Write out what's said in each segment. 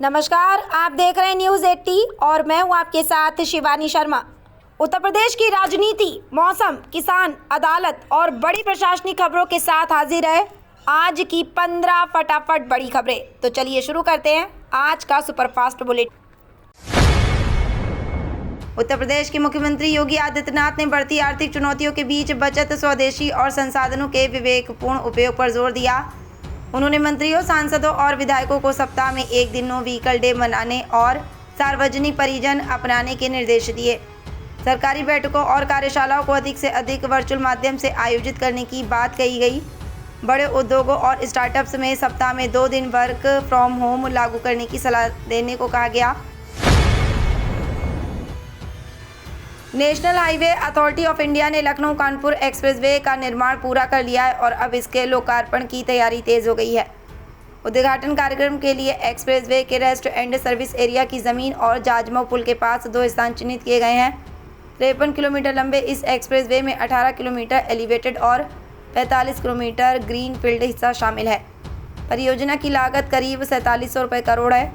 नमस्कार, आप देख रहे हैं न्यूज़ 80 और मैं हूं आपके साथ शिवानी शर्मा। उत्तर प्रदेश की राजनीति, मौसम, किसान, अदालत और बड़ी प्रशासनिक खबरों के साथ हाजिर है आज की 15 फटाफट बड़ी खबरें। तो चलिए शुरू करते हैं आज का सुपरफास्ट बुलेटिन। उत्तर प्रदेश के मुख्यमंत्री योगी आदित्यनाथ ने बढ़ती आर्थिक चुनौतियों के बीच बचत, स्वदेशी और संसाधनों के विवेकपूर्ण उपयोग पर जोर दिया। उन्होंने मंत्रियों, सांसदों और विधायकों को सप्ताह में एक दिन नो व्हीकल डे मनाने और सार्वजनिक परिवहन अपनाने के निर्देश दिए। सरकारी बैठकों और कार्यशालाओं को अधिक से अधिक वर्चुअल माध्यम से आयोजित करने की बात कही गई। बड़े उद्योगों और स्टार्टअप्स में सप्ताह में 2 दिन वर्क फ्रॉम होम लागू करने की सलाह देने को कहा गया। National highway authority of India ने लखनऊ कानपुर एक्सप्रेसवे का निर्माण पूरा कर लिया है और अब इसके लोकार्पण की तैयारी तेज हो गई है। उद्घाटन कार्यक्रम के लिए एक्सप्रेसवे के रेस्ट एंड सर्विस एरिया की जमीन और जाजमऊ पुल के पास 2 स्थान चिन्हित किए गए हैं। 53 किलोमीटर लंबे इस एक्सप्रेसवे में 18 किलोमीटर एलिवेटेड और 45 किलोमीटर ग्रीन फील्ड हिस्सा शामिल है। परियोजना की लागत करीब 4700 करोड़ है।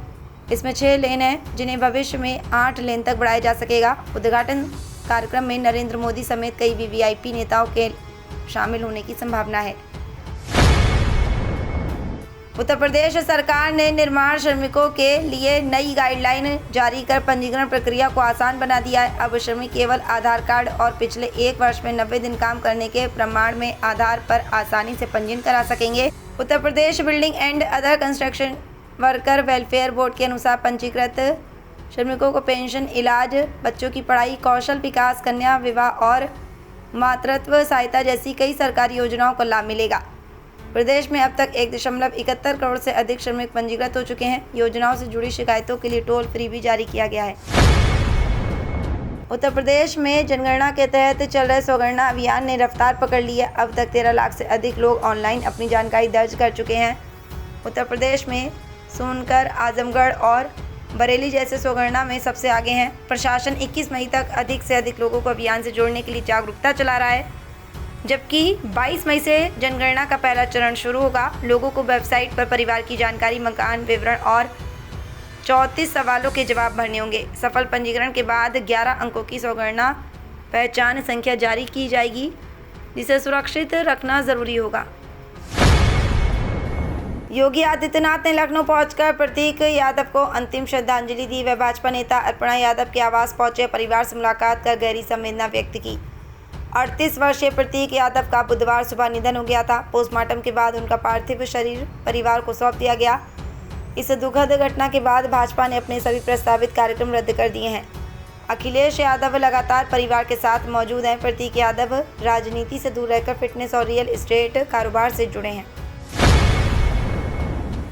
इसमें 6 लेन हैं, जिन्हें भविष्य में 8 लेन तक बढ़ाया जा सकेगा। उद्घाटन कार्यक्रम में नरेंद्र मोदी समेत कई वीवीआईपी नेताओं के शामिल होने की संभावना है। उत्तर प्रदेश सरकार ने निर्माण श्रमिकों के लिए नई गाइडलाइन जारी कर पंजीकरण प्रक्रिया को आसान बना दिया है। अब श्रमिक केवल आधार कार्ड और पिछले 1 वर्ष में 90 दिन काम करने के प्रमाण में आधार पर आसानी से पंजीयन करा सकेंगे। Uttar Pradesh building and other construction worker welfare board के अनुसार पंजीकृत श्रमिकों को पेंशन, इलाज, बच्चों की पढ़ाई, कौशल विकास, कन्या विवाह और मातृत्व सहायता जैसी कई सरकारी योजनाओं का लाभ मिलेगा। प्रदेश में अब तक 1.71 करोड़ से अधिक श्रमिक पंजीकृत हो चुके हैं। योजनाओं से जुड़ी शिकायतों के लिए टोल फ्री भी जारी किया गया है। उत्तर प्रदेश में जनगणना के तहत चल रहे स्वगणना अभियान ने रफ्तार पकड़ ली है। अब तक 13 लाख से अधिक लोग ऑनलाइन अपनी जानकारी दर्ज कर चुके हैं। उत्तर प्रदेश में सोनकर, आजमगढ़ और बरेली जैसे स्वगणना में सबसे आगे हैं। प्रशासन 21 मई तक अधिक से अधिक लोगों को अभियान से जोड़ने के लिए जागरूकता चला रहा है, जबकि 22 मई से जनगणना का पहला चरण शुरू होगा। लोगों को वेबसाइट पर परिवार की जानकारी, मकान विवरण और 34 सवालों के जवाब भरने होंगे। सफल पंजीकरण के बाद 11 अंकों की स्वगणना पहचान संख्या जारी की जाएगी, जिसे सुरक्षित रखना जरूरी होगा। योगी आदित्यनाथ ने लखनऊ पहुंचकर प्रतीक यादव को अंतिम श्रद्धांजलि दी। वह भाजपा नेता अर्पणा यादव के आवास पहुंचे, परिवार से मुलाकात कर गहरी संवेदना व्यक्त की। 38 वर्षीय प्रतीक यादव का बुधवार सुबह निधन हो गया था। पोस्टमार्टम के बाद उनका पार्थिव शरीर परिवार को सौंप दिया गया। इस दुखद घटना के बाद भाजपा ने अपने सभी प्रस्तावित कार्यक्रम रद्द कर दिए हैं। अखिलेश यादव लगातार परिवार के साथ मौजूद हैं। प्रतीक यादव राजनीति से दूर रहकर फिटनेस और रियल एस्टेट कारोबार से जुड़े हैं।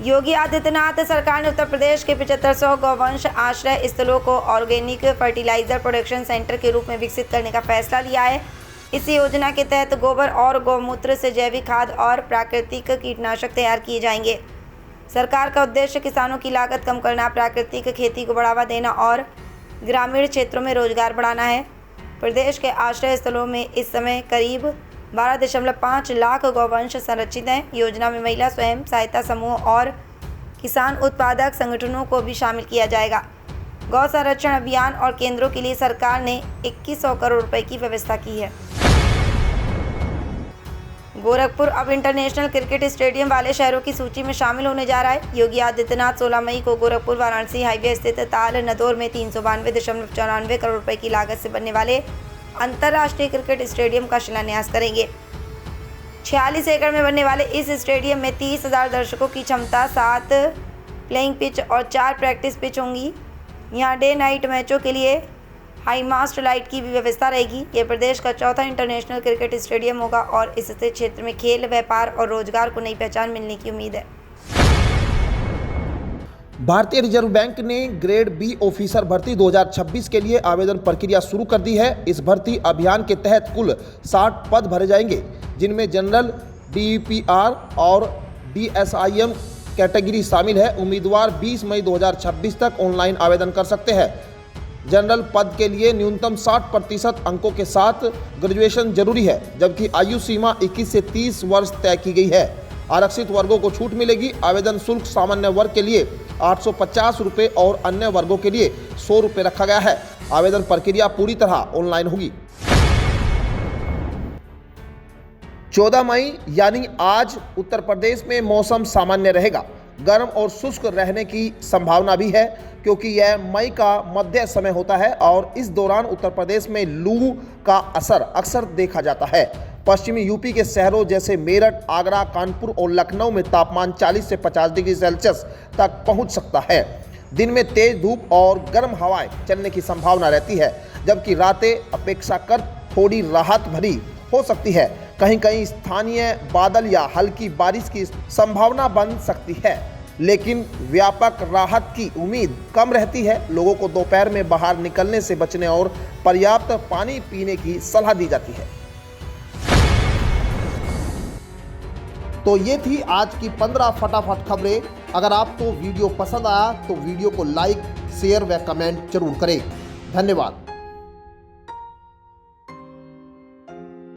योगी आदित्यनाथ सरकार ने उत्तर प्रदेश के 7500 गौवंश आश्रय स्थलों को ऑर्गेनिक फर्टिलाइजर प्रोडक्शन सेंटर के रूप में विकसित करने का फैसला लिया है। इस योजना के तहत गोबर और गौमूत्र से जैविक खाद और प्राकृतिक कीटनाशक तैयार किए जाएंगे। सरकार का उद्देश्य किसानों की लागत कम करना, प्राकृतिक खेती को बढ़ावा देना और ग्रामीण क्षेत्रों में रोजगार बढ़ाना है। प्रदेश के आश्रय स्थलों में इस समय करीब 12.5 लाख गौवंश संरक्षित हैं। योजना में महिला स्वयं सहायता समूह और किसान उत्पादक संगठनों को भी शामिल किया जाएगा। गौ संरक्षण अभियान और केंद्रों के लिए सरकार ने 2100 करोड़ रुपए की व्यवस्था की है। गोरखपुर अब इंटरनेशनल क्रिकेट स्टेडियम वाले शहरों की सूची में शामिल होने जा रहा है। योगी आदित्यनाथ 16 मई को गोरखपुर वाराणसी हाईवे स्थित ताल नदौर में 392.94 करोड़ रुपए की लागत से बनने वाले अंतर्राष्ट्रीय क्रिकेट स्टेडियम का शिलान्यास करेंगे। 46 एकड़ में बनने वाले इस स्टेडियम में 30,000 दर्शकों की क्षमता, 7 प्लेइंग पिच और 4 प्रैक्टिस पिच होंगी। यहाँ डे नाइट मैचों के लिए हाई मास्ट लाइट की भी व्यवस्था रहेगी। यह प्रदेश का चौथा इंटरनेशनल क्रिकेट स्टेडियम होगा और इससे क्षेत्र में खेल, व्यापार और रोजगार को नई पहचान मिलने की उम्मीद है। भारतीय रिजर्व बैंक ने ग्रेड बी ऑफिसर भर्ती 2026 के लिए आवेदन प्रक्रिया शुरू कर दी है। इस भर्ती अभियान के तहत कुल 60 पद भरे जाएंगे, जिनमें जनरल, डीपीआर और डीएसआईएम कैटेगरी शामिल है। उम्मीदवार 20 मई 2026 तक ऑनलाइन आवेदन कर सकते हैं। जनरल पद के लिए न्यूनतम 60% अंकों के साथ ग्रेजुएशन जरूरी है, जबकि आयु सीमा 21 से 30 वर्ष तय की गई है। आरक्षित वर्गों को छूट मिलेगी। आवेदन शुल्क सामान्य वर्ग के लिए 850 रुपये और अन्य वर्गों के लिए 100 रुपये रखा गया है। आवेदन प्रक्रिया पूरी तरह ऑनलाइन होगी। 14 मई यानी आज उत्तर प्रदेश में मौसम सामान्य रहेगा। गर्म और शुष्क रहने की संभावना भी है क्योंकि यह मई का मध्य समय होता है और इस दौरान उत्तर प्रदेश में लू का असर अक्सर देखा जाता है। पश्चिमी यूपी के शहरों जैसे मेरठ, आगरा, कानपुर और लखनऊ में तापमान 40 से 50 डिग्री सेल्सियस तक पहुंच सकता है। दिन में तेज धूप और गर्म हवाएं चलने की संभावना रहती है, जबकि रातें अपेक्षाकृत थोड़ी राहत भरी हो सकती है। कहीं कहीं स्थानीय बादल या हल्की बारिश की संभावना बन सकती है, लेकिन व्यापक राहत की उम्मीद कम रहती है। लोगों को दोपहर में बाहर निकलने से बचने और पर्याप्त पानी पीने की सलाह दी जाती है। तो ये थी आज की 15 फटाफट खबरें। अगर आपको वीडियो पसंद आया तो वीडियो को लाइक, शेयर व कमेंट जरूर करें। धन्यवाद।